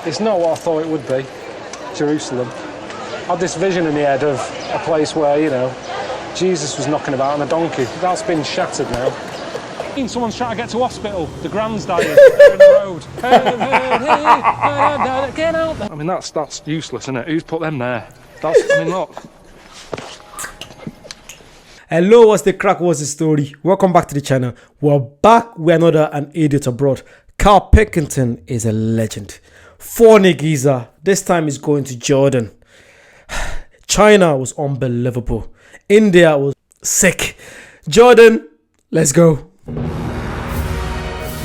It's not what I thought it would be, Jerusalem. I had this vision in the head of a place where, you know, Jesus was knocking about on a donkey. That's been shattered now. Someone's trying to get to hospital. The grand's dying. They're in the road. Get out there. I mean, that's useless, isn't it? Who's put them there? I mean, look. Hello, what's the crack? What's the story? Welcome back to the channel. We're back with another An Idiot Abroad. Carl Pilkington is a legend. Funny geezer. This time he's going to Jordan. China was unbelievable. India was sick. Jordan, let's go.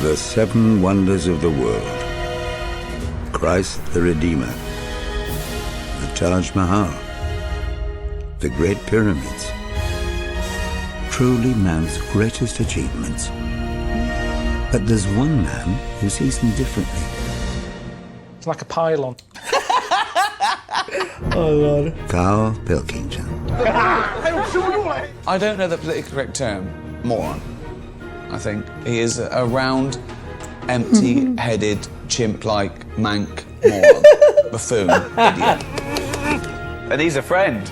The seven wonders of the world. Christ the Redeemer. The Taj Mahal. The Great Pyramids. Truly man's greatest achievements. But there's one man who sees them differently. It's like a pylon. Oh Lord. Carl Pilkington. I don't know the politically correct term. Moron. I think he is a round, empty-headed, chimp-like, mank, moron, buffoon, idiot. And he's a friend.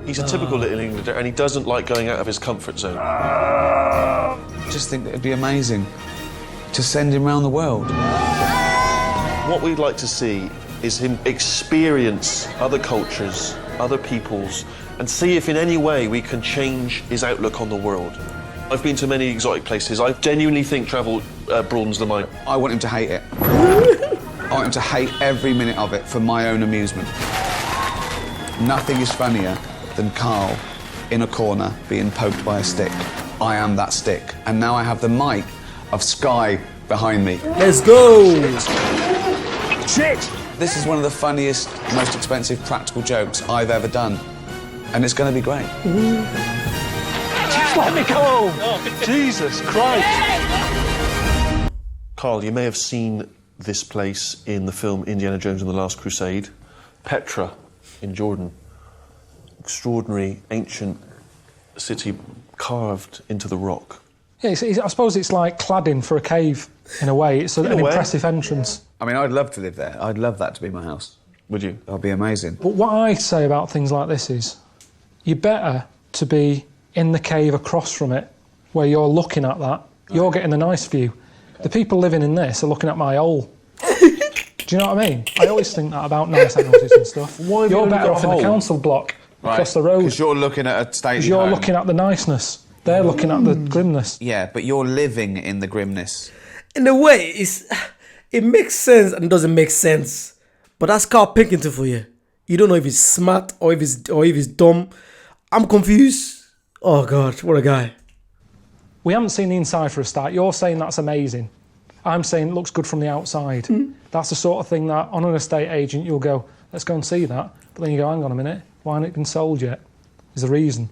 He's a typical little Englander, and he doesn't like going out of his comfort zone. I just think that it'd be amazing to send him around the world. What we'd like to see is him experience other cultures, other peoples, and see if in any way we can change his outlook on the world. I've been to many exotic places. I genuinely think travel broadens the mind. I want him to hate it. I want him to hate every minute of it for my own amusement. Nothing is funnier than Carl in a corner being poked by a stick. I am that stick. And now I have the might of Sky behind me. Let's go. Shit! This is one of the funniest, most expensive practical jokes I've ever done. And it's going to be great. Just let me go! Oh, Jesus Christ! Carl, you may have seen this place in the film Indiana Jones and the Last Crusade. Petra in Jordan. Extraordinary, ancient city carved into the rock. Yeah, I suppose it's like cladding for a cave, in a way. It's an impressive entrance. I mean, I'd love to live there. I'd love that to be my house. Would you? That'd be amazing. But what I say about things like this is, you're better to be in the cave across from it, where you're looking at that. You're getting the nice view. The people living in this are looking at my hole. Do you know what I mean? I always think that about nice houses and stuff. Why you're better off in the council block across the road. Because you're looking at a stately Because you're home. looking at the niceness. They're looking at the grimness. Yeah, but you're living in the grimness. In a way, it makes sense and doesn't make sense. But that's Carl Pilkington for you. You don't know if he's smart or if he's dumb. I'm confused. Oh God, what a guy. We haven't seen the inside for a start. You're saying that's amazing. I'm saying it looks good from the outside. That's the sort of thing that on an estate agent you'll go, let's go and see that. But then you go, hang on a minute, why hasn't it been sold yet? There's a reason.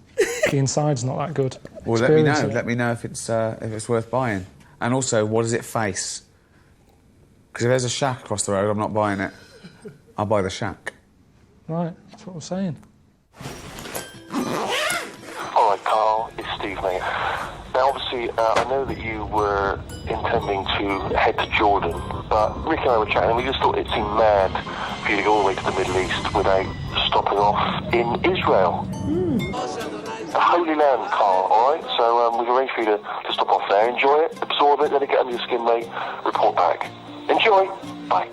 The inside's not that good. Well, let me know. Let me know if it's worth buying. And also, what does it face? Because if there's a shack across the road, I'm not buying it. I'll buy the shack. Right, that's what I'm saying. All right, Carl, it's Steve, mate. Now, obviously, I know that you were intending to head to Jordan, but Rick and I were chatting, and we just thought it seemed mad for you to go all the way to the Middle East without stopping off in Israel. The Holy Land, Carl, all right? So we've arranged for you to stop off there, enjoy it, absorb it, let it get under your skin, mate, report back. Enjoy. Bye.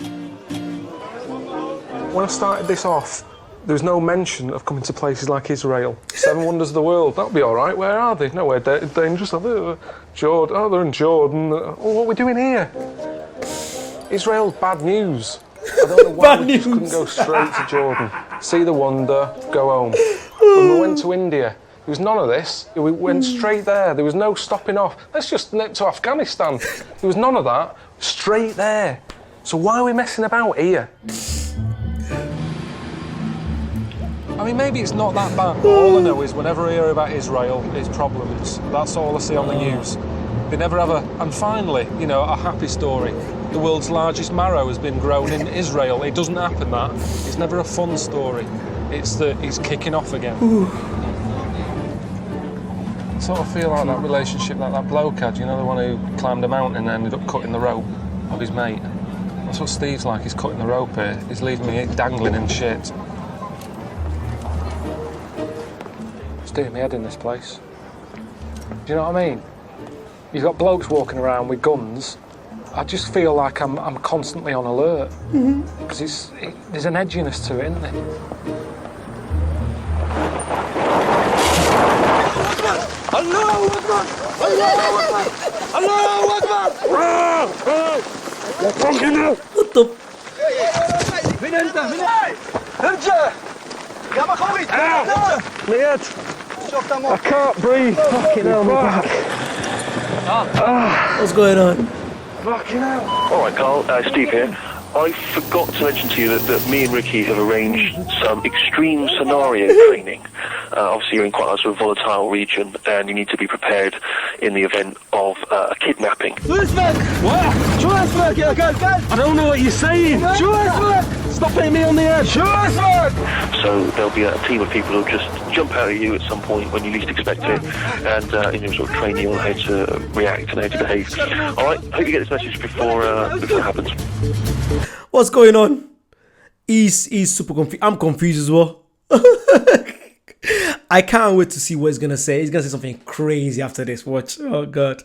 When I started this off, there was no mention of coming to places like Israel. Seven wonders of the world, that'll be all right. Where are they? Nowhere dangerous, are they? Jordan. Oh, they're in Jordan. Oh, what are we doing here? Israel's bad news. I don't know why we just couldn't go straight to Jordan, see the wonder, go home. When we went to India, there was none of this. We went straight there. There was no stopping off. Let's just nip to Afghanistan. There was none of that. Straight there. So why are we messing about here? I mean, maybe it's not that bad, but all I know is whenever I hear about Israel, it's problems. That's all I see on the news. They never have and finally, you know, a happy story. The world's largest marrow has been grown in Israel. It doesn't happen that. It's never a fun story. It's that he's kicking off again. I sort of feel like that relationship that bloke had, you know, the one who climbed a mountain and ended up cutting the rope of his mate. That's what Steve's like. He's cutting the rope here. He's leaving me dangling in shit. It's doing me head in this place. Do you know what I mean? You've got blokes walking around with guns. I just feel like I'm constantly on alert. Because there's an edginess to it, isn't there? Allahu Akbar! Allahu Akbar! Allahu Akbar! What the? من انت؟ من ارجع! يا مخوي! ميت! I can't breathe. Fucking hell, my back. What's going on? Fucking hell. All right, Carl. Steve here. I forgot to mention to you that me and Ricky have arranged some extreme scenario training. Obviously, you're in quite a sort of volatile region, and you need to be prepared in the event of a kidnapping. What? I don't know what you're saying. Stop hitting me on the head. So there'll be a team of people who'll just jump out at you at some point when you least expect it, and sort of train you on how to react and how to behave. All right. Hope you get this message before it happens. What's going on? He's super confused. I'm confused as well. I can't wait to see what he's gonna say. He's gonna say something crazy after this. Watch. Oh god.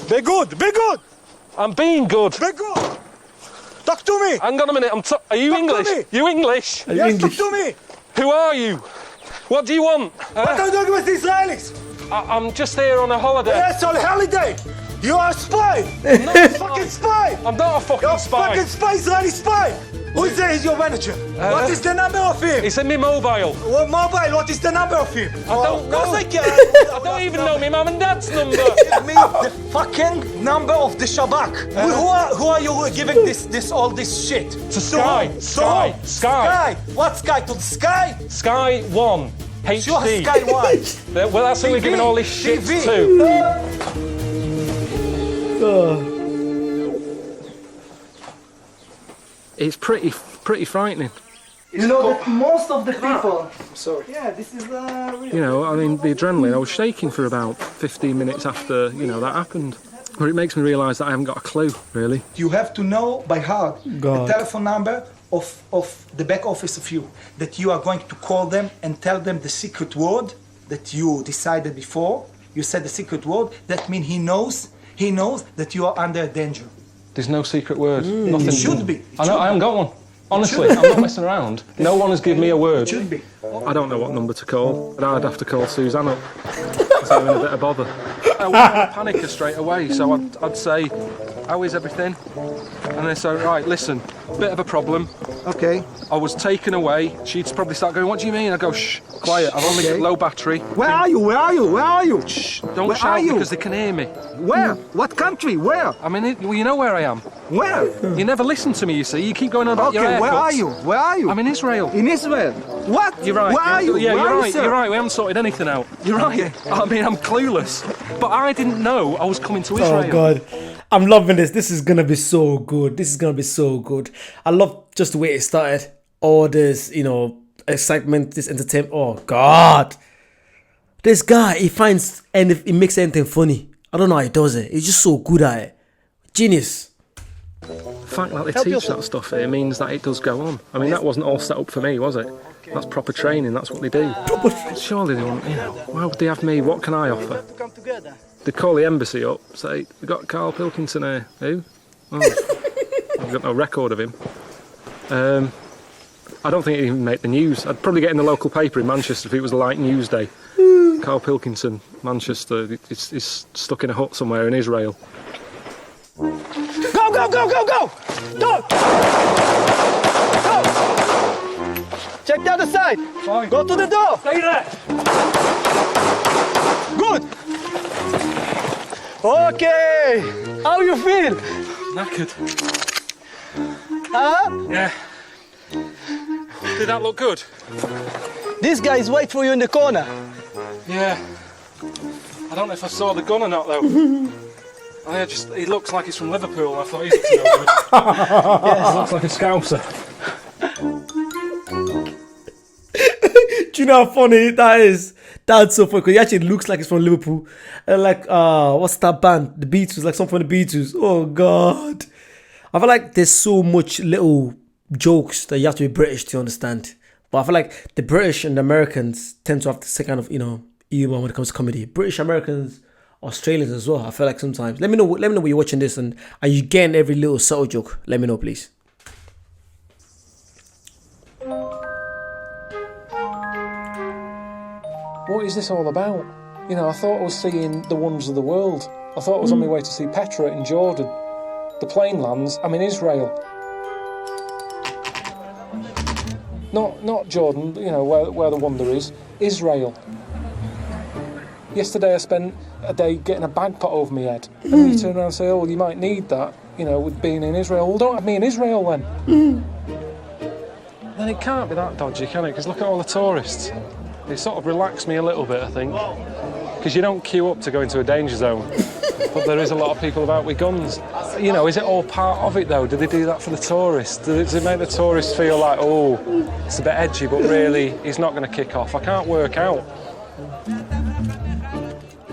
Be good. Be good. I'm being good. Be good. Talk to me. Hang on a minute. Are you English? You English? Yes, talk to me. Who are you? What do you want? What are you doing with the Israelis? I'm just here on a holiday. Yes, on a holiday. You are a spy. I'm not a Fucking spy. I'm not a fucking You're a spy. fucking spy, Israeli spy. Who is there? He's your manager. What is the number of him? It's in my mobile. What mobile? What is the number of him? I don't know. I can. I don't even know my mum and dad's number. Give me the fucking number of the Shabak. Who are you giving all this shit? To Sky. Sky. Sky. What Sky? To the Sky? Sky 1. HD. Sure, Sky 1. Well, that's who we're giving all this shit TV. to. It's pretty frightening. You know that most of the people. Sorry. Yeah, this is You know, I mean, the adrenaline. I was shaking for about 15 minutes after, that happened. But it makes me realise that I haven't got a clue, really. You have to know by heart God. the telephone number of the back office of you, that you are going to call them and tell them the secret word that you decided before. You said the secret word. That means he knows that you are under danger. There's no secret word. Nothing. It should be. I haven't got one. Honestly, I'm not messing around. No one has given me a word. It should be. I don't know what number to call, but I'd have to call Suzanne up. It's having a bit of bother. I wouldn't want to panic her straight away, so I'd say, how is everything? And they say, right, listen, bit of a problem. Okay. I was taken away. She'd probably start going, what do you mean? I go, shh, quiet, I've only got low battery. Where are you? Where are you? Where are you? Shh, don't Where shout are you? because they can hear me. Where? What country? Where? I mean, well, you know where I am. Where? You never listen to me, you see. You keep going on about your Okay, haircuts. where are you? Where are you? I'm in Israel. In Israel. What? You're right. Where are you? Yeah, Where you're are you, right. sir? You're right. We haven't sorted anything out. You're right. I mean, I'm clueless. But I didn't know I was coming to Israel. Oh god. I'm loving this. This is gonna be so good. This is gonna be so good. I love just the way it started. All this, excitement, this entertainment. Oh god. This guy, he finds and he makes anything funny. I don't know how he does it. He's just so good at it. Genius. The fact that they teach that stuff here means that it does go on. I mean, that wasn't all set up for me, was it? That's proper training. That's what they do. Surely they want, why would they have me? What can I offer? They call the embassy up, say, we've got Carl Pilkington here. Who? Oh, I've got no record of him. I don't think he'd even make the news. I'd probably get in the local paper in Manchester if it was a light news day. Carl Pilkington, Manchester, he's stuck in a hut somewhere in Israel. Go, go, go, go, go! Go! Go! Check the other side. Fine. Go to the door. Stay there. Good. Okay. How you feel? Knackered. Huh? Yeah. Did that look good? This guy is waiting for you in the corner. Yeah. I don't know if I saw the gun or not, though. He looks like he's from Liverpool. I thought he's up to no good. Yes. He looks like a Scouser. Do you know how funny that is? That's so funny because he actually looks like he's from Liverpool. And like, what's that band? The Beatles, like something from the Beatles. Oh God. I feel like there's so much little jokes that you have to be British to understand. But I feel like the British and the Americans tend to have the same kind of, humor when it comes to comedy. British, Americans, Australians as well. I feel like sometimes. Let me know when you're watching this and are you getting every little subtle joke? Let me know, please. What is this all about? I thought I was seeing the wonders of the world. I thought I was on my way to see Petra in Jordan. The plane lands, I'm in Israel. Not Jordan, where the wonder is. Israel. Yesterday I spent a day getting a bag put over my head. And you turn around and say, oh, well, you might need that, with being in Israel. Well, don't have me in Israel then. Then it can't be that dodgy, can it? Because look at all the tourists. It sort of relaxed me a little bit, I think. Because you don't queue up to go into a danger zone. But there is a lot of people about with guns. Is it all part of it, though? Do they do that for the tourists? Does it make the tourists feel like, oh, it's a bit edgy, but really, he's not going to kick off? I can't work out.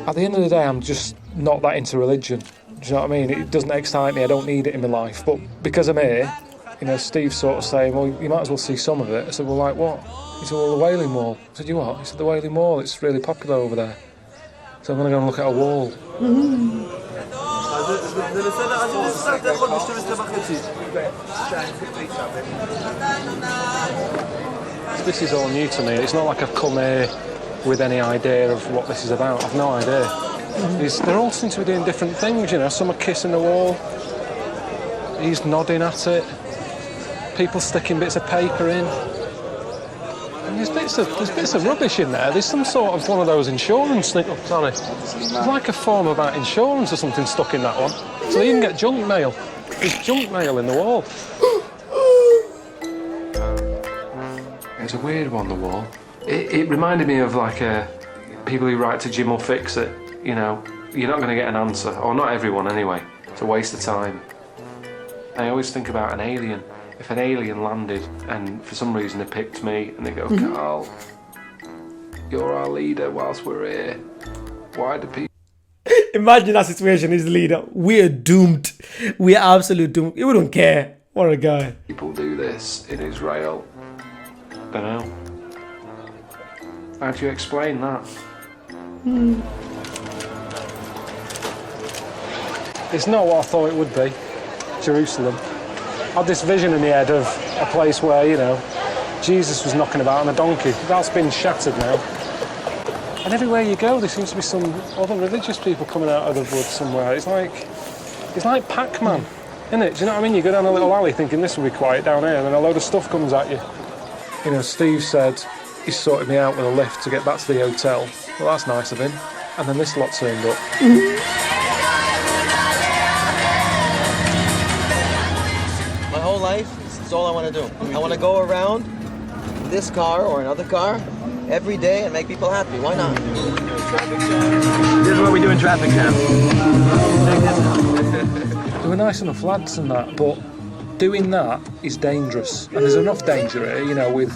At the end of the day, I'm just not that into religion. Do you know what I mean? It doesn't excite me. I don't need it in my life. But because I'm here, Steve's sort of saying, well, you might as well see some of it. I said, well, like what? He said, well, the Wailing Wall. I said, you what? He said, the Wailing Wall, it's really popular over there. So I'm going to go and look at a wall. This is all new to me. It's not like I've come here with any idea of what this is about. I've no idea. They all seem to be doing different things, Some are kissing the wall. He's nodding at it. People sticking bits of paper in. And there's bits of rubbish in there. There's some sort of one of those insurance things. Oh, sorry. There's like a form about insurance or something stuck in that one. So you can get junk mail. There's junk mail in the wall. It's a weird one, the wall. It reminded me of like people who write to Jim will fix it. You're not going to get an answer, or not everyone anyway. It's a waste of time. I always think about an alien. If an alien landed and for some reason they picked me and they go, Carl, you're our leader whilst we're here. Why do people... Imagine that situation, he's the leader. We're doomed. We're absolutely doomed. We don't care. What a guy. People do this in Israel. Don't know. How do you explain that? It's not what I thought it would be. Jerusalem. I had this vision in my head of a place where, Jesus was knocking about on a donkey. That's been shattered now. And everywhere you go, there seems to be some other religious people coming out of the woods somewhere. It's like Pac-Man, isn't it? Do you know what I mean? You go down a little alley thinking this will be quiet down here, and then a load of stuff comes at you. Steve said he sorted me out with a lift to get back to the hotel. Well, that's nice of him. And then this lot turned up. My whole life, it's all I want to do. I want to go around this car or another car every day and make people happy. Why not? This is what we do in traffic jam. They were nice enough lads and that, but doing that is dangerous. And there's enough danger here, with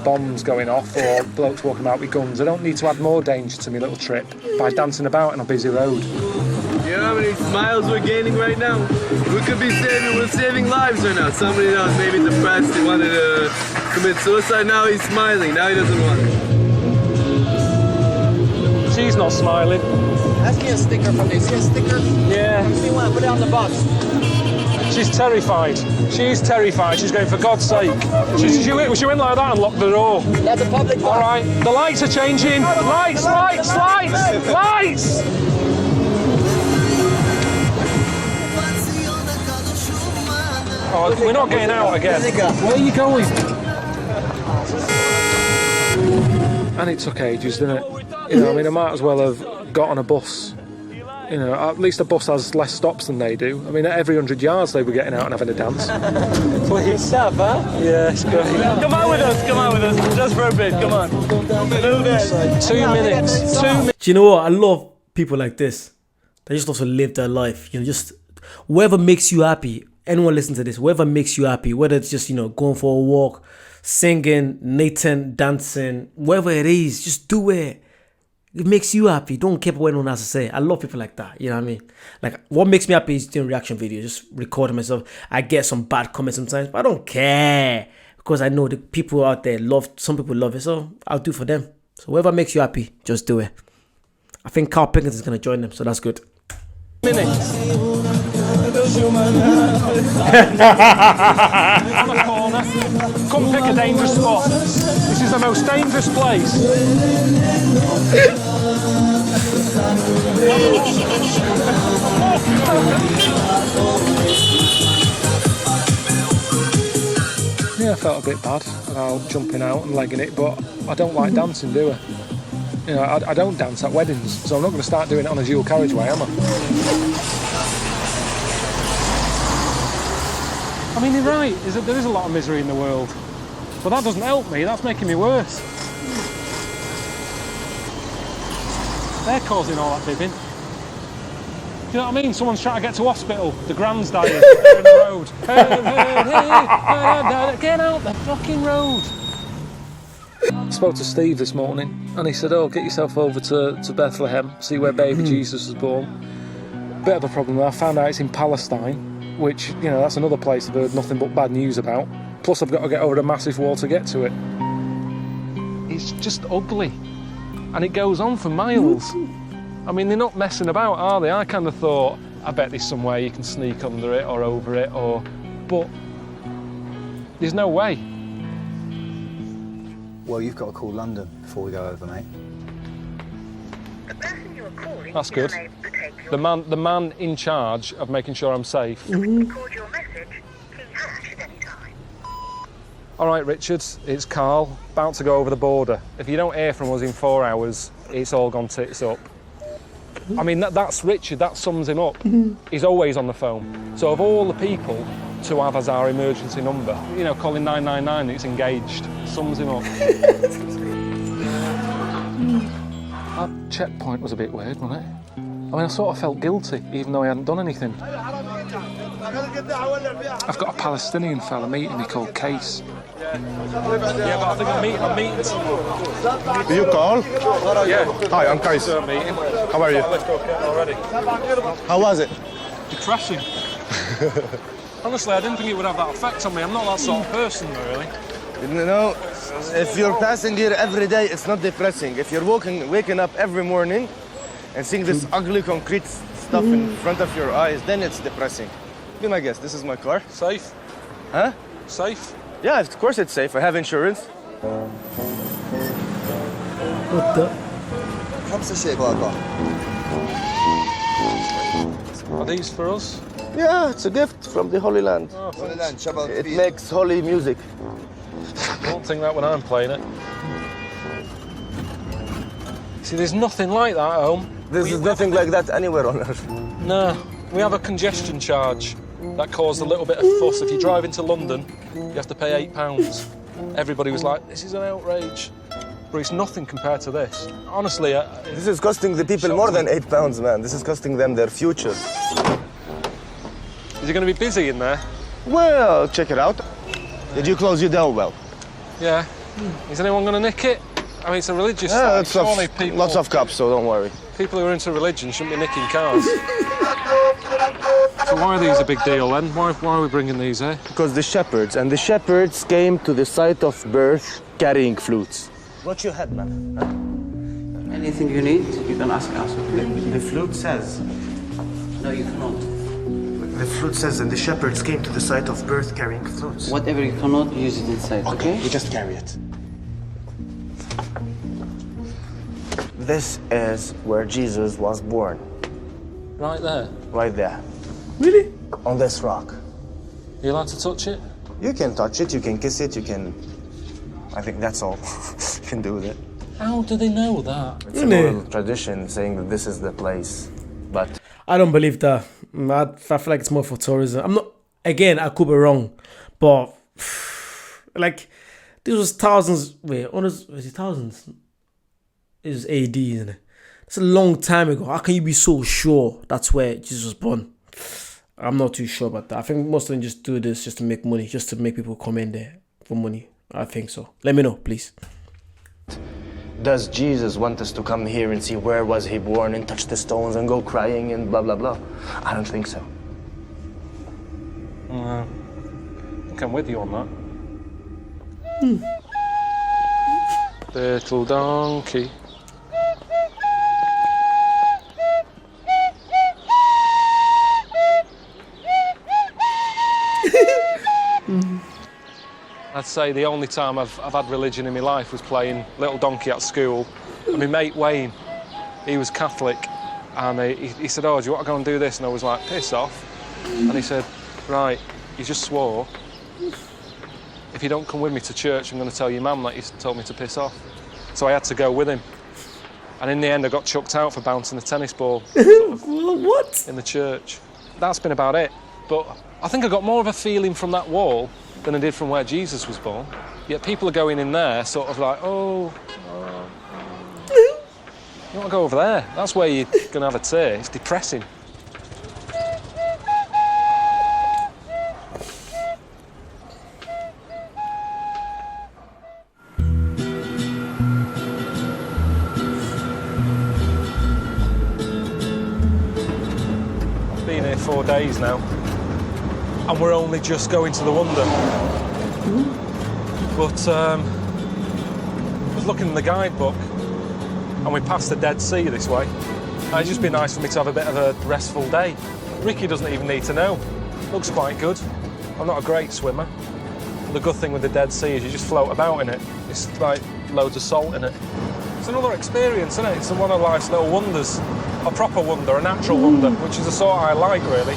bombs going off or blokes walking about with guns. I don't need to add more danger to my little trip by dancing about on a busy road. You know how many smiles we're gaining right now? We're saving lives right now. Somebody that was maybe depressed, he wanted to commit suicide, now he's smiling, now he doesn't want it. She's not smiling. Ask me a sticker from this. See a sticker? Yeah. Give me one, put it on the bus. She's terrified. She's terrified. She's going, for God's sake. She went like that and locked the door. That's a public bus. All right, the lights are changing. Lights! Oh, we're not getting out again. Where are you going? And it took ages, didn't it? I might as well have got on a bus. At least a bus has less stops than they do. At every 100 yards they were getting out and having a dance. Good stuff, huh? Yeah, it's good. Come on with us, just for a bit, come on. 2 minutes. 2 minutes. Do you know what? I love people like this. They just also live their life. Just whoever makes you happy. Anyone listen to this, whoever makes you happy, whether it's just, going for a walk, singing, knitting, dancing, whatever it is, just do it. It makes you happy. Don't care what anyone has to say. I love people like that. You know what I mean? Like, what makes me happy is doing reaction videos, just recording myself. I get some bad comments sometimes, but I don't care because I know the people out there some people love it, so I'll do for them. So whatever makes you happy, just do it. I think Carl Pickens is going to join them, so that's good. Minutes. On a corner. Come pick a dangerous spot. This is the most dangerous place. Yeah, I felt a bit bad about jumping out and legging it, but I don't like dancing, do I? You know, I don't dance at weddings, so I'm not going to start doing it on a dual carriageway, am I? I mean, you're right, there is a lot of misery in the world. But that doesn't help me, that's making me worse. They're causing all that bibbing. Do you know what I mean? Someone's trying to get to hospital, the grand's dying, they're in the road. Hey, get out the fucking road. I spoke to Steve this morning and he said, oh, get yourself over to Bethlehem, see where baby Jesus was born. Bit of a problem though, I found out it's in Palestine, which, you know, that's another place I've heard nothing but bad news about. Plus I've got to get over a massive wall to get to it. It's just ugly. And it goes on for miles. I mean, they're not messing about, are they? I kind of thought, I bet there's some way you can sneak under it or over it, but there's no way. Well, you've got to call London before we go over, mate. The person you are calling That's good. The man in charge of making sure I'm safe. Record your message, key hash at any time. All right, Richard, it's Carl, about to go over the border. If you don't hear from us in 4 hours, it's all gone tits up. I mean, that's Richard, that sums him up. He's always on the phone. So of all the people to have as our emergency number, you know, calling 999, it's engaged, sums him up. That checkpoint was a bit weird, wasn't it? I mean, I sort of felt guilty, even though I hadn't done anything. I've got a Palestinian fella meeting me called Case. Yeah, but I think I'm meeting someone. Did you call? Yeah. Hi, I'm Kais. How are you? Already. How was it? Depressing. Honestly, I didn't think it would have that effect on me. I'm not that sort of person, really. You know, if you're passing here every day, it's not depressing. If you're waking up every morning and seeing this ugly concrete stuff in front of your eyes, then it's depressing. Be my guest, this is my car. Safe? Huh? Safe? Yeah, of course it's safe. I have insurance. What the? Are these for us? Yeah, it's a gift from the Holy Land. Oh, it makes holy music. I don't think that when I'm playing it. See, there's nothing like that at home. There's nothing like that anywhere on earth. No, we have a congestion charge that caused a little bit of fuss. If you drive into London, you have to pay £8. Everybody was like, this is an outrage. But it's nothing compared to this. Honestly, this is costing the people more than £8, man. This is costing them their future. Is it going to be busy in there? Well, check it out. Did you close your door well? Yeah. Is anyone going to nick it? I mean, it's a religious site. Surely people, lots of cops, so don't worry. People who are into religion shouldn't be nicking cars. So why are these a big deal then? Why are we bringing these here? Because the shepherds came to the site of birth carrying flutes. Watch your head, man. Anything you need, you can ask us. The flute says. No, you cannot. The flute says, and the shepherds came to the site of birth carrying flutes. Whatever you cannot, use it inside, okay? We just carry it. This is where Jesus was born. Right there? Right there. Really? On this rock. Are you allowed to touch it? You can touch it, you can kiss it, you can... I think that's all you can do with it. How do they know that? It's an oral tradition saying that this is the place, but... I don't believe that. I feel like it's more for tourism. I'm not... Again, I could be wrong, but... Like, this was thousands... Wait, was it thousands? It was AD, isn't it? It's a long time ago. How can you be so sure that's where Jesus was born? I'm not too sure about that. I think most of them just do this just to make money, just to make people come in there for money. I think so. Let me know, please. Does Jesus want us to come here and see where was he born and touch the stones and go crying and blah, blah, blah? I don't think so. I think I'm with you on that. Little donkey. I'd say the only time I've had religion in my life was playing Little Donkey at school. And my mate Wayne, he was Catholic, and he said, "Oh, do you want to go and do this?" And I was like, "Piss off." And he said, "Right, you just swore. If you don't come with me to church, I'm going to tell your mum that you told me to piss off." So I had to go with him. And in the end, I got chucked out for bouncing a tennis ball What? in the church. That's been about it. But I think I got more of a feeling from that wall than I did from where Jesus was born. Yet people are going in there sort of like, you want to go over there? That's where you're going to have a tear. It's depressing. I've been here 4 days now. And we're only just going to the wonder. But I was looking in the guidebook and we passed the Dead Sea this way. And it'd just be nice for me to have a bit of a restful day. Ricky doesn't even need to know. Looks quite good. I'm not a great swimmer. The good thing with the Dead Sea is you just float about in it. It's like loads of salt in it. It's another experience, isn't it? It's one of life's little wonders. A proper wonder, a natural wonder, which is the sort I like, really.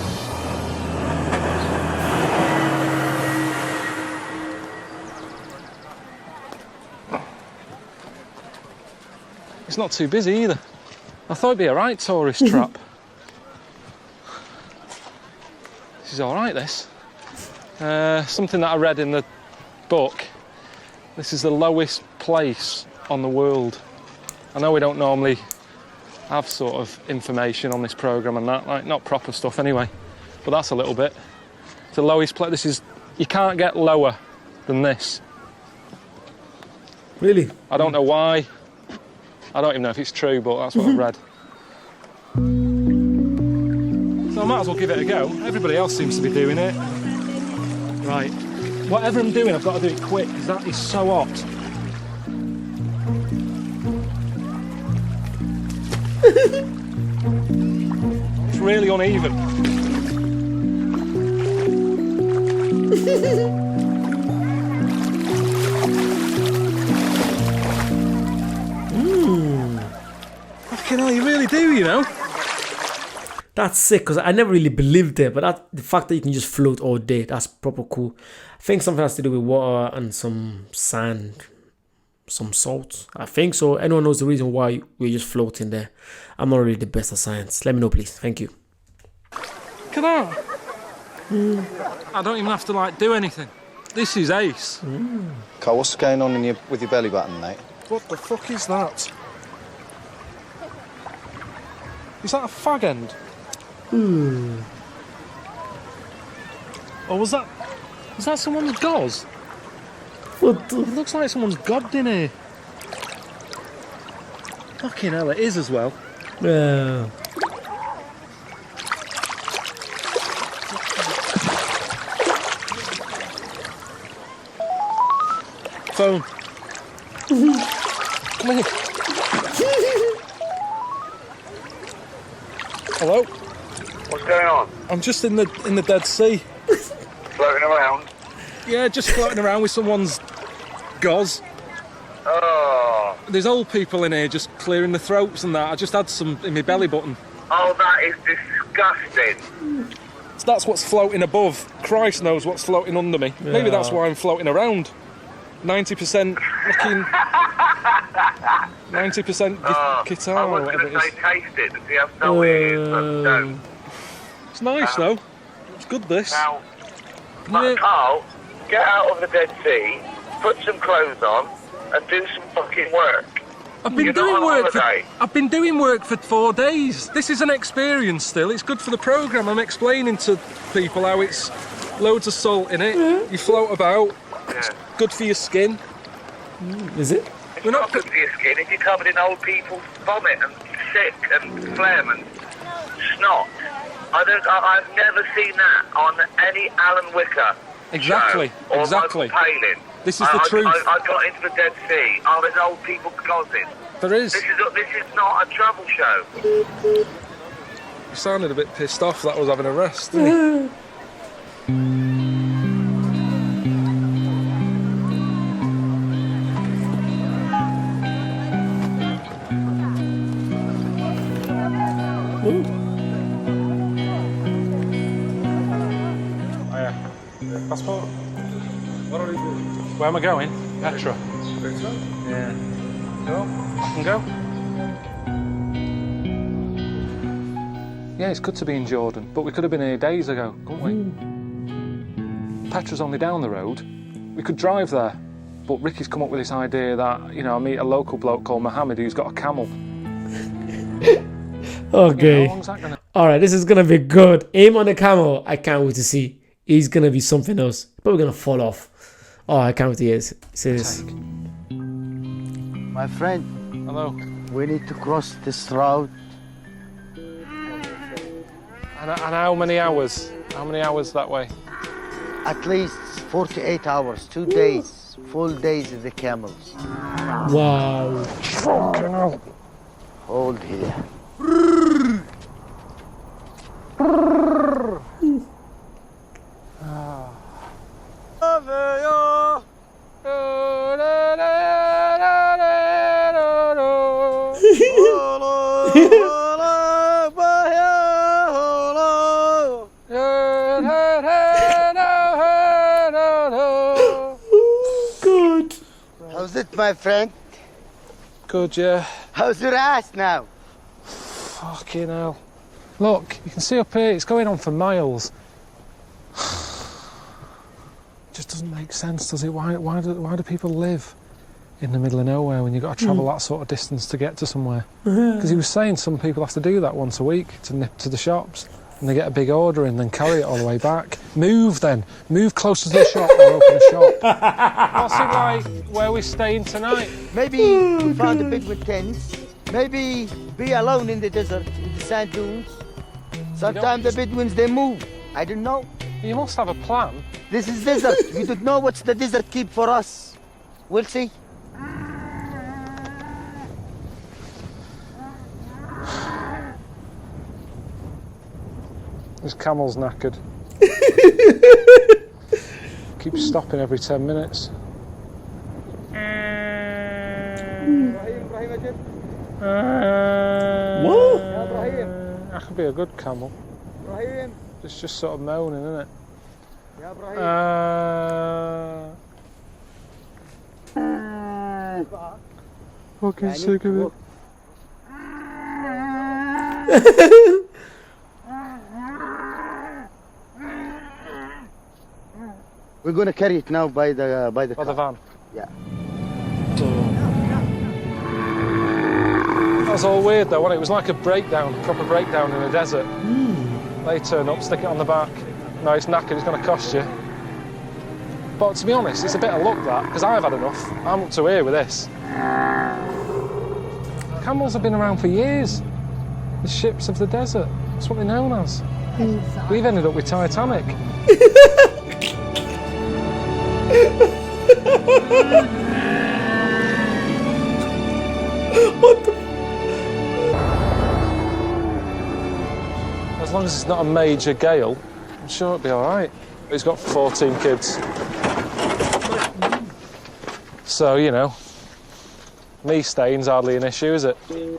It's not too busy either. I thought it'd be a right tourist trap. This is all right, this. Something that I read in the book. This is the lowest place on the world. I know we don't normally have sort of information on this programme and that, like not proper stuff anyway, but that's a little bit. It's the lowest place. This is, you can't get lower than this. Really? I don't know why. I don't even know if it's true, but that's what I've read. So I might as well give it a go. Everybody else seems to be doing it. Right. Whatever I'm doing, I've got to do it quick, because that is so hot. It's really uneven. Fucking hell, you really do, you know? That's sick, because I never really believed it, but the fact that you can just float all day, that's proper cool. I think something has to do with water and some sand, some salt. I think so. Anyone knows the reason why we're just floating there? I'm not really the best at science. Let me know, please. Thank you. Look at that. I don't even have to, like, do anything. This is ace. Carl, what's going on with your belly button, mate? What the fuck is that? Is that a fag end? Or was that someone's gauze? What the? It looks like someone's gobbed in here. Fucking hell, it is as well. Yeah. Phone. Come here. Hello? What's going on? I'm just in the Dead Sea. Floating around? Yeah, just floating around with someone's gauze. Oh. There's old people in here just clearing the throats and that. I just had some in my belly button. Oh, that is disgusting. So that's what's floating above. Christ knows what's floating under me. Yeah. Maybe that's why I'm floating around. 90% fucking... 90% guitar I or was whatever going it to is. say taste it to see how salty it is, but don't. It's nice though. It's good this. Now, Carl, get out of the Dead Sea, put some clothes on, and do some fucking work. I've been doing work for 4 days. This is an experience still. It's good for the programme. I'm explaining to people how it's loads of salt in it. You float about. Yeah. Good for your skin. Is it? It's not good for your skin if you're covered in old people's vomit and sick and phlegm and snot. I've never seen that on any Alan Wicker Exactly, show or exactly. Michael Palin. This is the truth. I got into the Dead Sea. Oh, there's old people causing. There is. This is not a travel show. You sounded a bit pissed off that I was having a rest, didn't Passport? Where am I going? Petra. Petra? Yeah. Go? I can go? Yeah, it's good to be in Jordan, but we could have been here days ago, couldn't we? Petra's only down the road. We could drive there, but Ricky's come up with this idea that, you know, I meet a local bloke called Mohammed who's got a camel. Okay. Yeah, how long's that gonna... All right, this is gonna be good. Aim on the camel. I can't wait to see. He's gonna be something else. But we're gonna fall off. Oh, I can't wait to hear this. My friend. Hello. We need to cross this road. And how many hours? How many hours that way? At least 48 hours, 2 days, full days of the camels. Wow. Fucking hell. Hold here. Good. How's it, my friend? Good, yeah. How's your ass now? Fucking hell. Look, you can see up here, it's going on for miles. It just doesn't make sense, does it? Why do people live in the middle of nowhere when you've got to travel that sort of distance to get to somewhere? Because he was saying some people have to do that once a week to nip to the shops. And they get a big order in, then carry it all the way back. Move then. Move closer to the shop or open a shop. What's it like where we're staying tonight? Maybe we found a big with tents. Maybe be alone in the desert, in the sand dunes. Sometimes the Bedouins, they move. I don't know. You must have a plan. This is desert. We don't know what's the desert keep for us. We'll see. This camel's knackered. Keeps stopping every 10 minutes. What? That could be a good camel. It's just sort of moaning, isn't it? Fucking sick of it. We're gonna carry it now by the van. Yeah. That was all weird though, wasn't it? It was like a breakdown, proper breakdown in the desert. They turn up, stick it on the back. No, it's knackered, it's going to cost you. But to be honest, it's a bit of luck that, because I've had enough. I'm up to here with this. Camels have been around for years. The ships of the desert. That's what they're known as. We've ended up with Titanic. What the? As long as it's not a major gale, I'm sure it'll be all right. He's got 14 kids. So, you know, me staying's hardly an issue, is it? You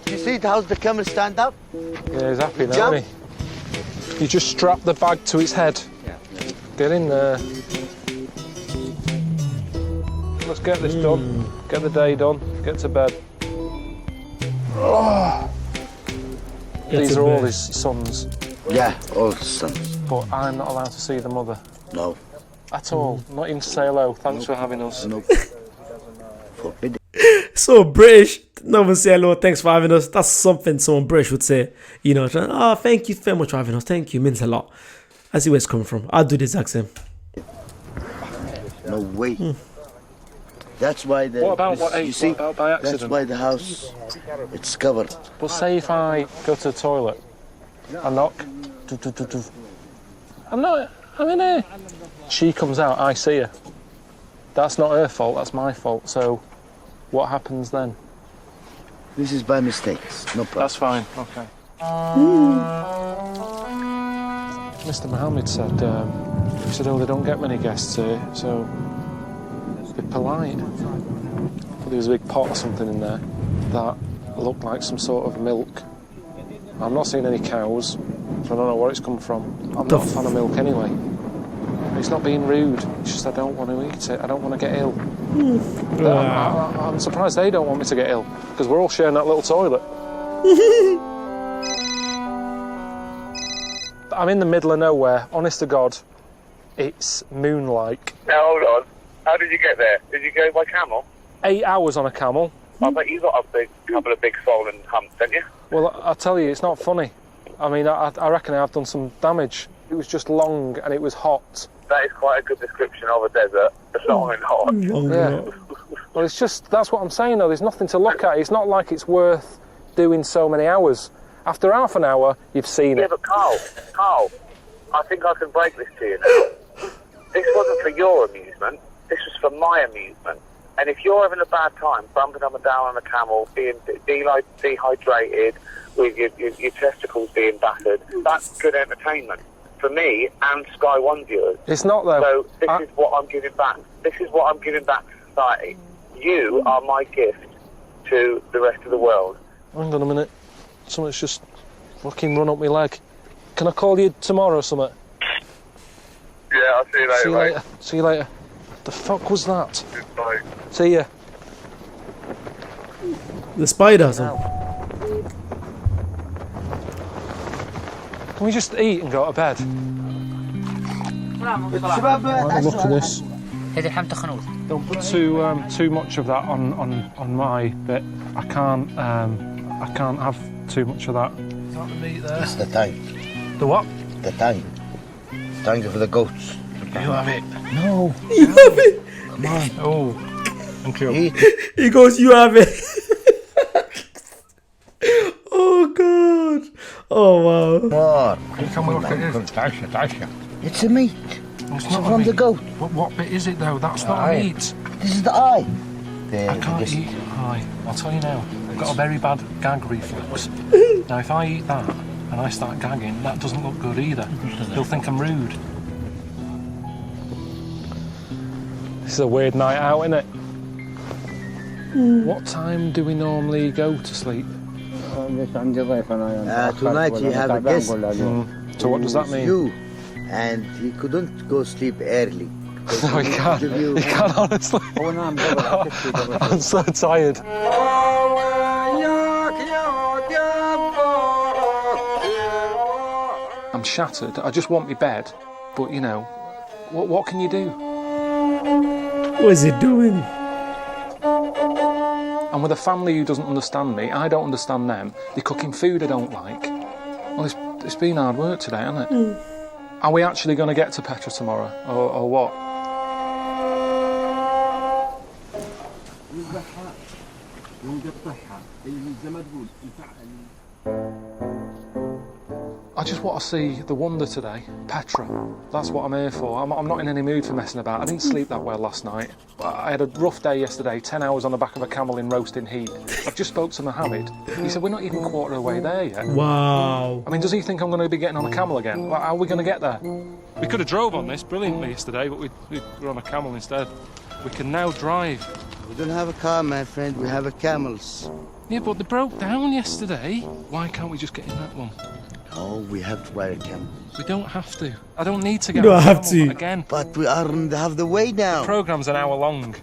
see how's the camel stand up? Yeah, he's happy now, isn't he? You just strap the bag to its head. Get in there. Let's get this done. Get the day done. Get to bed. Oh. These are all his sons. Yeah, all his sons. But I'm not allowed to see the mother. No. At all. Not even to say hello. Thanks for having us. Nope. Forbidden. So British, no one say hello, thanks for having us. That's something someone British would say. You know, oh, thank you very much for having us. Thank you, means a lot. I see where it's coming from. I'll do the exact same. No way. That's why the. What about you see, what about by accident? that's why the house, it's covered. But say if I go to the toilet, I knock, I'm in here. She comes out, I see her. That's not her fault, that's my fault. So, what happens then? This is by mistakes, no problem. That's fine, okay. Mr. Mohammed said, he said, oh, they don't get many guests here, so be polite. But there was a big pot or something in there that looked like some sort of milk. I'm not seeing any cows, so I don't know where it's come from. I'm not a fan of milk anyway. It's not being rude, it's just I don't want to eat it, I don't want to get ill. I'm surprised they don't want me to get ill, because we're all sharing that little toilet. I'm in the middle of nowhere, honest to God, it's moon-like. Now hold on, how did you get there? Did you go by camel? 8 hours on a camel. I bet you got a couple of big swollen humps, didn't you? Well, I'll tell you, it's not funny. I mean, I reckon I've done some damage. It was just long and it was hot. That is quite a good description of a desert. It's long and hot. Yeah. Well, it's just, that's what I'm saying though, there's nothing to look at. It's not like it's worth doing so many hours. After half an hour, you've seen it. Yeah, but Carl, I think I can break this to you now. This wasn't for your amusement, this was for my amusement. And if you're having a bad time, bumping up and down on a camel, being dehydrated, with your testicles being battered, that's good entertainment. For me and Sky One viewers. It's not though. So this is what I'm giving back. This is what I'm giving back to society. You are my gift to the rest of the world. Hang on a minute. Something's just fucking run up my leg. Can I call you tomorrow or something? Yeah, I'll see you later. See you later. See you later. The fuck was that? Bye. See ya. The spiders. Can we just eat and go to bed? Have a look at this. Don't put too much of that on my bit. I can't have too much of that. Is that the meat there? It's the tank. The what? The tank. Tank for the goats. You have it. No. You have it. Come on. Oh, thank you. He goes, you have it. Oh God. Oh wow. More. Can we look at this? It's a meat. It's not from the goat. What bit is it though? That's not Eye. meat. This is the eye. I can't eat eye. I'll tell you now. I've got a very bad gag reflex. Now if I eat that and I start gagging, that doesn't look good either. They'll think I'm rude. This is a weird night out, isn't it? What time do we normally go to sleep? Tonight you have a guest. So what does that mean? You. And he couldn't go sleep early. No, he can't. He can't, honestly. I'm so tired. I'm shattered. I just want my bed. But, you know, what can you do? What is he doing? And with a family who doesn't understand me, I don't understand them. They're cooking food I don't like. Well, it's been hard work today, hasn't it? Are we actually going to get to Petra tomorrow, or what? I just want to see the wonder today, Petra. That's what I'm here for. I'm not in any mood for messing about. I didn't sleep that well last night. I had a rough day yesterday, 10 hours on the back of a camel in roasting heat. I've just spoke to Mohammed. He said we're not even quarter of the way there yet. Wow. I mean, does he think I'm going to be getting on a camel again? How are we going to get there? We could have drove on this brilliantly yesterday, but we were on a camel instead. We can now drive. We don't have a car, my friend. We have a camels. Yeah, but they broke down yesterday. Why can't we just get in that one? Oh, we have to buy a camel. We don't have to. I don't need to get You on a don't have camel to. again. But we are on the half the way now. The programme's an hour long.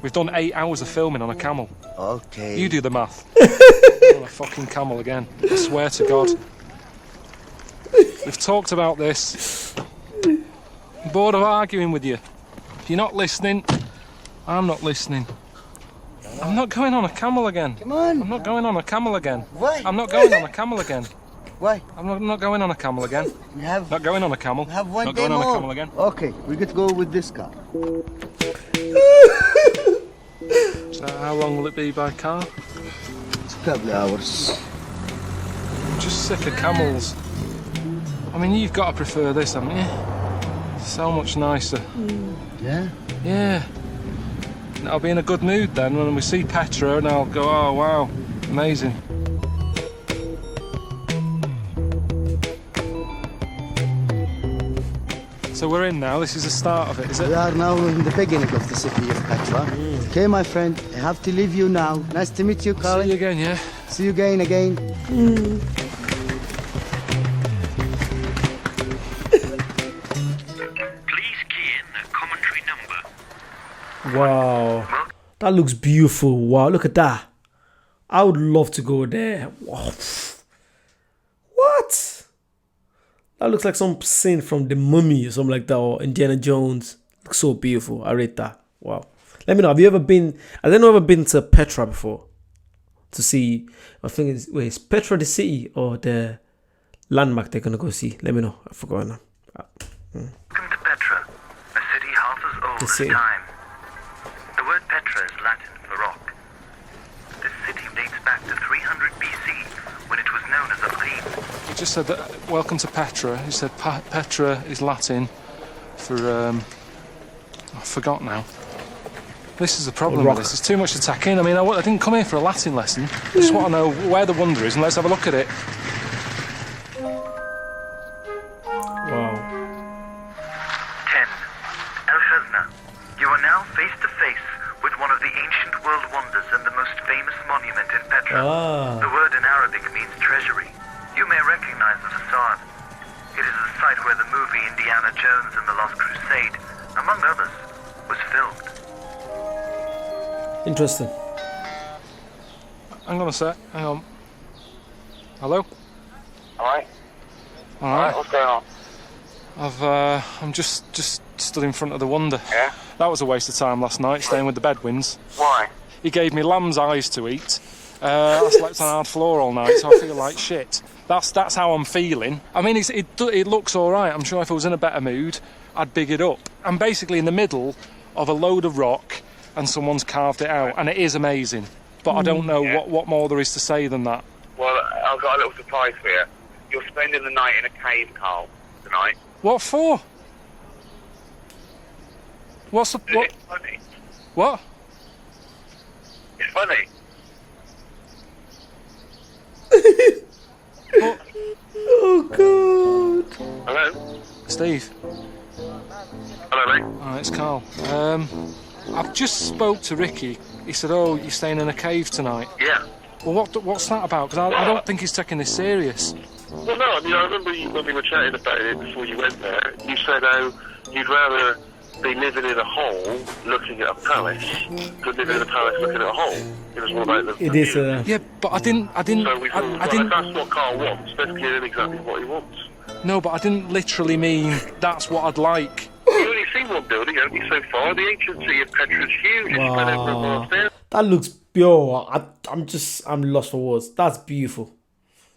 We've done 8 hours of filming on a camel. Okay. You do the math. On a fucking camel again. I swear to God. We've talked about this. I'm bored of arguing with you. If you're not listening, I'm not listening. I'm not going on a camel again. Come on. I'm not going on a camel again. Why? I'm not going on a camel again. Why? I'm not going on a camel again. We have. Not going on a camel. We have one Not day going more. on a camel again. Okay, we get to go with this car. So how long will it be by car? It's a couple of hours. I'm just sick of camels. I mean, you've got to prefer this, haven't you? So much nicer. Yeah? Yeah. And I'll be in a good mood then when we see Petra and I'll go, oh wow, amazing. So we're in now, this is the start of it, is it? We are now in the beginning of the city of Petra. Okay, my friend, I have to leave you now. Nice to meet you, Colin. See you again, yeah? See you again. Wow, that looks beautiful. Wow, look at that. I would love to go there. Wow. What? That looks like some scene from The Mummy or something like that, or Indiana Jones. Looks so beautiful. I rate that. Wow. Let me know. Have you ever been? Has anyone ever been to Petra before? To see? I think it's wait. Is Petra the city or the landmark they're gonna go see? Let me know. I forgot now. Welcome to Petra, a city half as old as time. The word Petra is Latin for rock. This city dates back to 300 BC, when it was known as a plain. He just said that, welcome to Petra. He said Petra is Latin for, I forgot now. This is the problem with this. There's too much to tack in. I mean, I didn't come here for a Latin lesson. I just want to know where the wonder is, and let's have a look at it. Wow. 10. El-Khazna. You are now face to face with one of the ancient world wonders and the most famous monument in Petra. The word in Arabic means treasury. You may recognize the facade. It is the site where the movie Indiana Jones and the Lost Crusade, among others, was filmed. Interesting. Hang on a sec. Hang on. Hello? Alright? Alright. What's going on? I'm just stood in front of the wonder. Yeah? That was a waste of time last night, staying with the bedwins. Why? He gave me lamb's eyes to eat. I slept on a hard floor all night, so I feel like shit. That's how I'm feeling. I mean, it looks all right. I'm sure if I was in a better mood, I'd big it up. I'm basically in the middle of a load of rock, and someone's carved it out, and it is amazing. But I don't know what more there is to say than that. Well, I've got a little surprise for you. You're spending the night in a cave, Carl, tonight. What for? What's the... It's funny. What? It's funny. Oh, God. Hello? Steve. Hello, mate. Oh, it's Carl. I've just spoke to Ricky. He said, oh, you're staying in a cave tonight. Yeah. Well, what's that about? Because I don't think he's taking this serious. Well, no, I mean, I remember when we were chatting about it before you went there, you said how you'd rather be living in a hole looking at a palace than living in a palace looking at a hole. It was more about the... It is, Yeah, but I didn't... So we thought, I didn't... if that's what Carl wants, let's give him exactly what he wants. No, but I didn't literally mean that's what I'd like. You've only seen one building, haven't you, so far? The ancient city of Petra is huge. It's spread over a vast area. That looks pure. I'm lost for words. That's beautiful.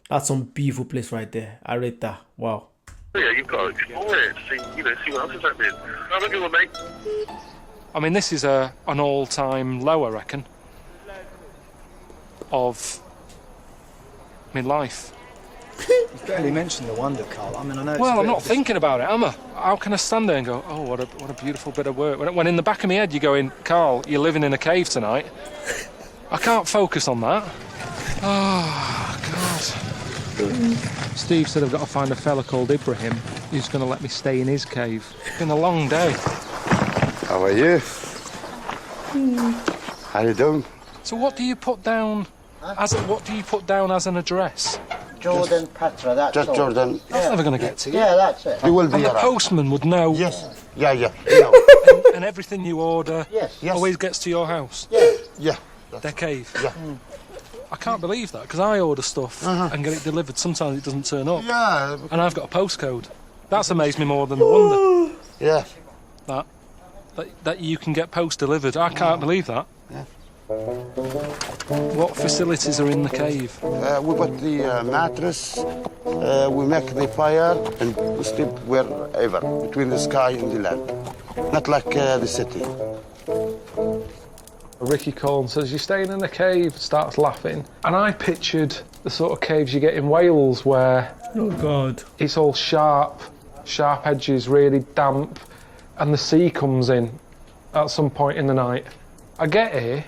That's some beautiful place right there. I rate that. Wow. Yeah, you've got to explore it. See what else is happening. Have a good one, mate. I mean, this is an all-time low, I reckon, of life. You've barely mentioned the wonder, Carl. I mean, I know. Well, I'm not thinking about it, am I? How can I stand there and go, oh, what a beautiful bit of work? When in the back of my head you're going, Carl, you're living in a cave tonight. I can't focus on that. Oh, God. Steve said I've got to find a fella called Ibrahim who's going to let me stay in his cave. It's been a long day. How are you? How you doing? So what do you put down as an address? Jordan, Petra, that's Just all. Jordan. That's never going to get to you. Yeah, that's it. You will be And the around. postman would know. Yes. Yeah. And everything you order always gets to your house. Yeah. Their cave. Yeah. I can't believe that, because I order stuff and get it delivered. Sometimes it doesn't turn up. Yeah. And I've got a postcode. That's amazed me more than the wonder. Yeah. That you can get post delivered. I can't believe that. Yeah. What facilities are in the cave? We got the mattress, we make the fire, and we sleep wherever, between the sky and the land. Not like the city. Ricky Coln says, you're staying in a cave, starts laughing. And I pictured the sort of caves you get in Wales where oh God, it's all sharp edges, really damp, and the sea comes in at some point in the night. I get here,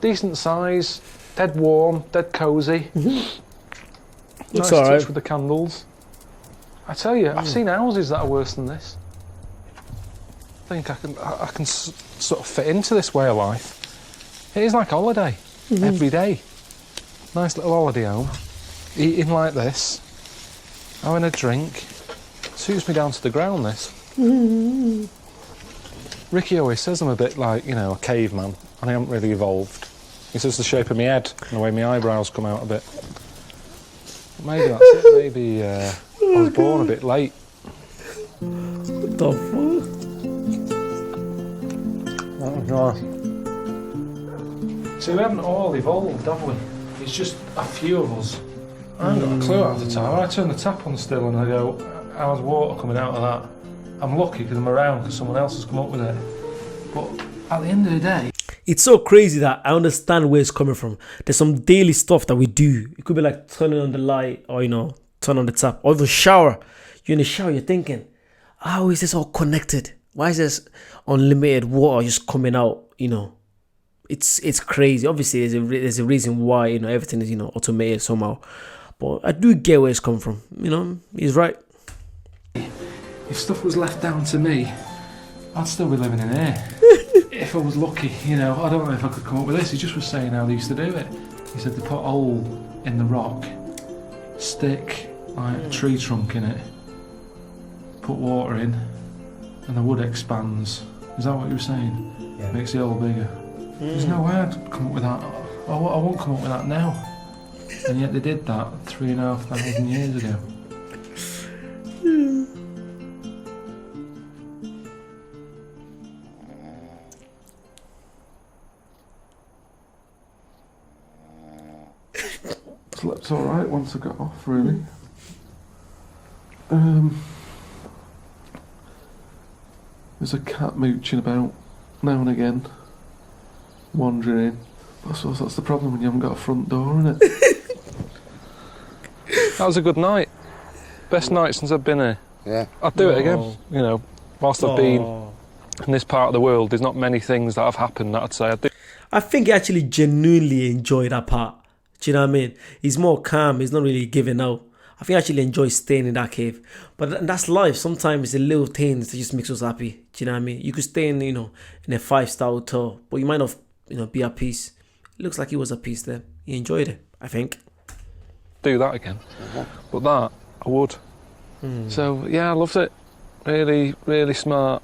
decent size, dead warm, dead cosy. Nice touch with the candles. I tell you, I've seen houses that are worse than this. I think I can sort of fit into this way of life. It is like a holiday, every day. Nice little holiday home. Eating like this, having a drink. Suits me down to the ground, this. Ricky always says I'm a bit like, you know, a caveman, and I haven't really evolved. He says the shape of my head and the way my eyebrows come out a bit. Maybe that's it, maybe I was born a bit late. What the fuck? That was nice. See, we haven't all evolved, have we? It's just a few of us. I haven't got a clue half the time. When I turn the tap on still and I go, how's water coming out of that? I'm lucky because I'm around because someone else has come up with it. But at the end of the day... It's so crazy that I understand where it's coming from. There's some daily stuff that we do. It could be like turning on the light or, you know, turn on the tap. Or even shower. You're in the shower, you're thinking, how is this all connected? Why is this unlimited water just coming out, you know? It's crazy. Obviously, there's a reason why, you know, everything is, you know, automated somehow. But I do get where it's coming from. You know, he's right. If stuff was left down to me, I'd still be living in here. If I was lucky, you know. I don't know if I could come up with this. He just was saying how they used to do it. He said they put a hole in the rock, stick like a tree trunk in it, put water in, and the wood expands. Is that what you were saying? Yeah. Makes the hole bigger. There's no way I'd come up with that. I won't come up with that now. And yet they did that 3,500 years ago. Slept all right once I got off, really. There's a cat mooching about now and again, wandering in. I suppose that's the problem when you haven't got a front door, isn't it? That was a good night. Best night since I've been here. Yeah. I'd do it again. You know, whilst I've been in this part of the world, there's not many things that have happened that I'd say I'd do. I think he actually genuinely enjoyed that part. Do you know what I mean? He's more calm. He's not really giving out. I think I actually enjoy staying in that cave. But that's life. Sometimes the little things that just makes us happy. Do you know what I mean? You could stay in, you know, in a 5-star hotel, but you might not, you know, be at peace. It looks like he was at peace there. He enjoyed it, I think. Do that again. But that, I would. So, yeah, I loved it. Really, really smart.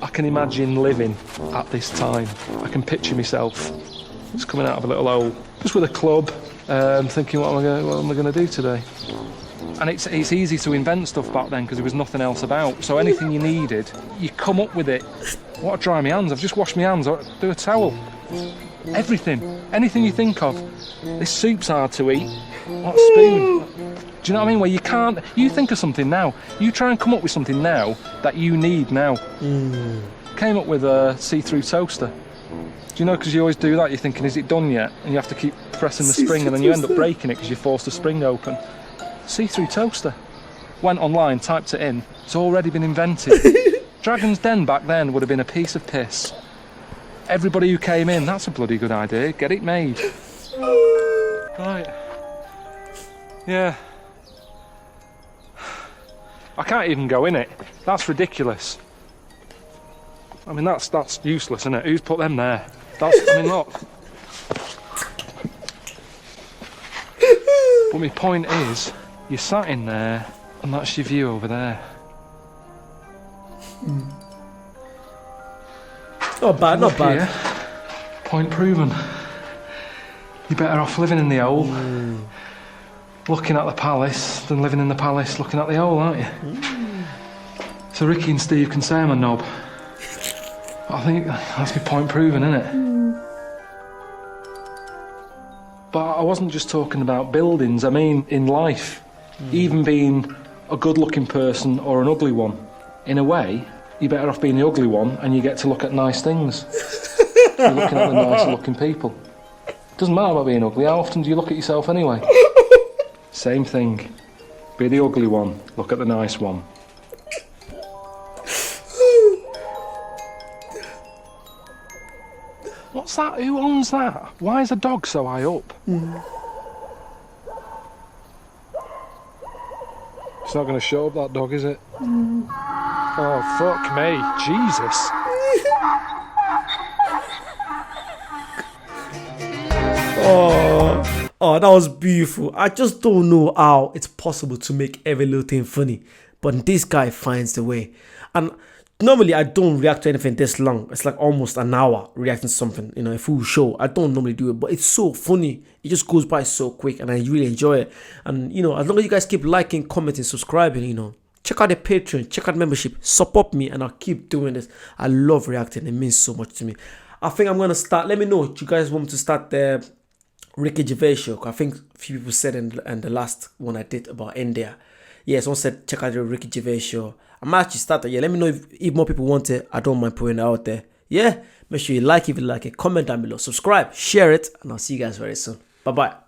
I can imagine living at this time. I can picture myself just coming out of a little hole, just with a club, thinking, what am I going to do today? And it's easy to invent stuff back then because there was nothing else about. So anything you needed, you come up with it. What, dry my hands? I've just washed my hands. Do a towel. Everything. Anything you think of. This soup's hard to eat. What, a spoon? Do you know what I mean? Where you can't... You think of something now. You try and come up with something now that you need now. Came up with a see-through toaster. Do you know, because you always do that, you're thinking, is it done yet? And you have to keep pressing the spring and then you end up breaking it because you forced the spring open. See-through toaster. Went online, typed it in. It's already been invented. Dragon's Den back then would have been a piece of piss. Everybody who came in, that's a bloody good idea. Get it made. Right. Yeah. I can't even go in it. That's ridiculous. I mean, that's useless, isn't it? Who's put them there? I mean, look. But my point is, you're sat in there, and that's your view over there. Not bad, not bad. Point proven. You're better off living in the hole, looking at the palace, than living in the palace looking at the hole, aren't you? So Ricky and Steve can say I'm a knob. I think that's my point proven, isn't it? But I wasn't just talking about buildings, I mean in life. Even being a good-looking person or an ugly one. In a way, you're better off being the ugly one and you get to look at nice things. You're looking at the nicer-looking people. Doesn't matter about being ugly, how often do you look at yourself anyway? Same thing. Be the ugly one, look at the nice one. What's that? Who owns that? Why is a dog so high up? It's not going to show up, that dog, is it? Oh, fuck me. Jesus. Oh, that was beautiful. I just don't know how it's possible to make every little thing funny, but this guy finds the way. And normally I don't react to anything this long. It's like almost an hour reacting to something, you know, a full show. I don't normally do it, but it's so funny. It just goes by so quick and I really enjoy it. And, you know, as long as you guys keep liking, commenting, subscribing, you know, check out the Patreon, check out membership, support me, and I'll keep doing this. I love reacting. It means so much to me. I think I'm going to start. Let me know. Do you guys want me to start the Ricky Gervais show? I think a few people said in the last one I did about India. Yeah, someone said check out the Ricky Gervais show. I might actually start that. Yeah, let me know if more people want it. I don't mind putting it out there. Yeah, make sure you like if you like it. Comment down below. Subscribe. Share it. And I'll see you guys very soon. Bye-bye.